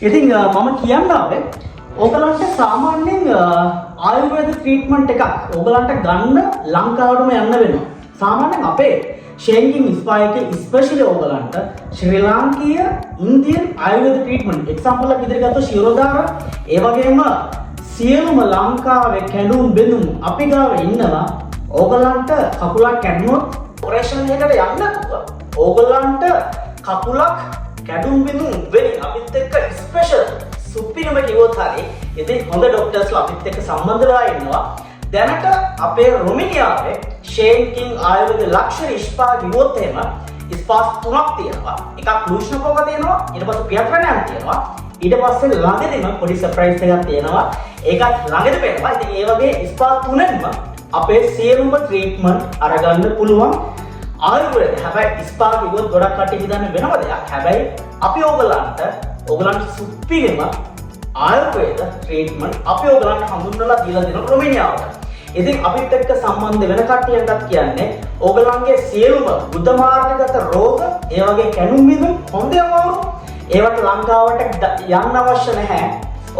ඉතින් මම කියන්න ආවේ ඕගලන්ට සාමාන්‍යයෙන් ආයුර්වේද ට්‍රීට්මන්ට් එකක් ඕගලන්ට ගන්න ලංකාවටම යන්න වෙනවා. සාමාන්‍යයෙන් අපේ ෂේන්කින් ස්පා එකේ ස්පෙෂලි ඕගලන්ට ශ්‍රී ලාංකීය ඉන්දියන් ආයුර්වේද ට්‍රීට්මන්ට් එක්සැම්පල් එකක් විදිහට ගත්තොත් ශිරෝධාර ඒ වගේම සියලුම ලංකාවේ කැඩුම් බෙදුම් අපි ගාව ඉන්නවා. ඕගලන්ට කකුලක් කැඩුනොත් ඔපරේෂන් එකකට යන්න ඕගලන්ට කකුලක් කැඩුම් බිඳුම් වෙලින් අපිත් එක්ක ස්පෙෂල් සුපිරිම කිව්වොත් හරි ඉතින් හොඳ ડોක්ටර්ස්ලා අපිත් එක්ක සම්බන්ධ වෙලා ඉන්නවා. දැනට අපේ රොමේනියාවේ ෂේන්කින් ආයුර්වේද ලක්ෂරි ස්පා කිව්වොත් එහෙම ස්පා තුනක් තියෙනවා. එකක් ලූෂ්ණකෝක තියෙනවා, ඊට පස්සේ පියත්‍රණයක් තියෙනවා, ඊට පස්සේ ළඟදීම පොඩි සර්ප්‍රයිස් එකක් තියෙනවා. ඒකත් ළඟදී පේනවා. ඉතින් ඒ වගේ ස්පා තුනෙන්ම අපේ සියලුම ට්‍රීට්මන්ට් අරගන්න පුළුවන්. ආයුර්වේද හැබැයි ස්පා කිව්වොත් ගොඩක් කට්ටිය හිතන්නේ වෙනම දෙයක්. හැබැයි අපි ඕගලන්ට සුපිරිම ආයුර්වේද ට්‍රීට්මන්ට් අපි ඕගලන්ට හඳුන්වලා දීලා දෙනවා රොමේනියාවට. ඉතින් අපිත් එක්ක සම්බන්ධ වෙන කට්ටියන්ටත් කියන්නේ ඕගලන්ගේ සියලුම බුද්ධ මාර්ගගත රෝග, ඒ වගේ කැණුම් බිඳුම් හොඳම ඒවට ලංකාවට යන්න අවශ්‍ය නැහැ.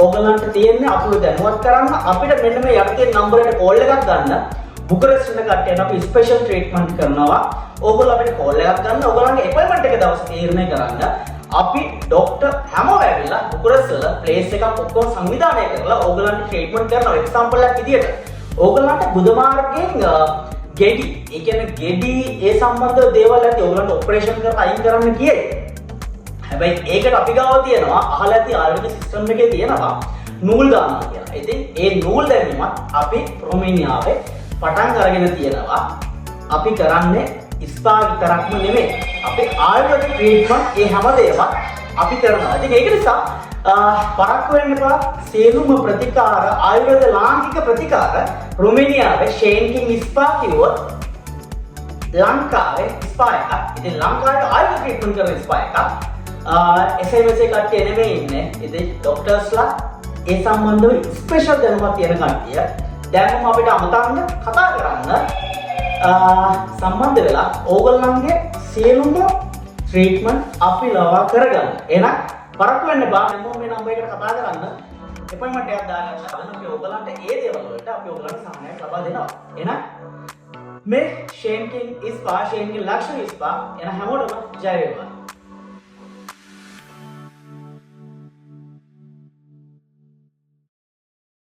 ඕගලන්ට තියෙන්නේ අපිව දැනුවත් කරන්න. අපිට මෙන්න මේ යට තියෙන නම්බර් එකට කෝල් එකක් ගන්න. බුකරෙස්ට් ඉන්න කට්ටියන් අපි ස්පෙෂල් ට්‍රීට්මන්ට් කරනවා. ඕගොල්ලෝ අපිට කෝල් එකක් ගන්න. ඕගොල්ලන්ගේ අපොයින්ට්මන්ට් එක දවස් තීරණය කරන්න. අපි ડોක්ටර් හැමෝම ඇවිල්ලා බුකරෙස්ට් වල ප්ලේස් එකක් ඔක්කොම සංවිධානය කරලා ඕගොල්ලන්ට ට්‍රීට්මන්ට් කරනවා. එක්සැම්පල් එකක් විදියට ඕගොල්ලන්ට බුධ මාර්ගයෙන් ගෙඩි, ඒ කියන්නේ ගෙඩි ඒ සම්බන්ධ දේවල් ඇති ඕගොල්ලන්ට ඔපරේෂන් කරලා අයින් කරන්න කියයි. හැබැයි ඒකට අපි ගාව තියෙනවා අහලා ඇති ආයුර්වේද සිස්ටම් එකේ තියෙනවා නූල් දානවා කියලා. ඉතින් ඒ නූල් දැමීමත් අපි රොමේනියාවේ පටන් අරගෙන තියෙනවා. අපි කරන්නේ ස්පා විතරක්ම නෙමෙයි. අපි ආයුර්වේද ට්‍රීට්මන්ට් ඒ හැම දේම අපි කරනවා. ඉතින් ඒක නිසා පරක්කු වෙන්න එපා. සියලුම ප්‍රතිකාර ආයුර්වේද ලාංකික ප්‍රතිකාර රොමේනියාවේ ෂේන්කින් ස්පා කිව්වොත් ලංකාවේ ස්පා එකක්. ඉතින් ලංකාවේ ආයුර්වේද ට්‍රීට්මන්ට් කරන ස්පා එකක්. SMS කට්ටිය නෙමෙයි ඉන්නේ. ඉතින් ડોක්ටර්ස්ලා ඒ සම්බන්ධව ස්පෙෂල් දැනුමක් තියෙන කට්ටිය දැන්ම අපිට අමතන්න කතා කරන්න සම්බන්ධ වෙලා ඕගොල්ලන්ගේ සියලුම ට්‍රීට්මන්ට් අපි ලවා කරගන්න. එහෙනම් පරක්කු වෙන්න බා හැමෝම මේ නම්බර් එකට කතා කරන්න. අපොයින්ට්මන්ට් එකක් දාගන්න. අපි ඕගොල්ලන්ට ඒ දේවල් වලට අපි ඕගොල්ලන්ට සහායක් ලබා දෙනවා. එහෙනම් මේ ෂේන්කින් ස්පා ෂේන්කින් ලක්ෂරි ස්පා එන හැමෝටම ජය වේවා.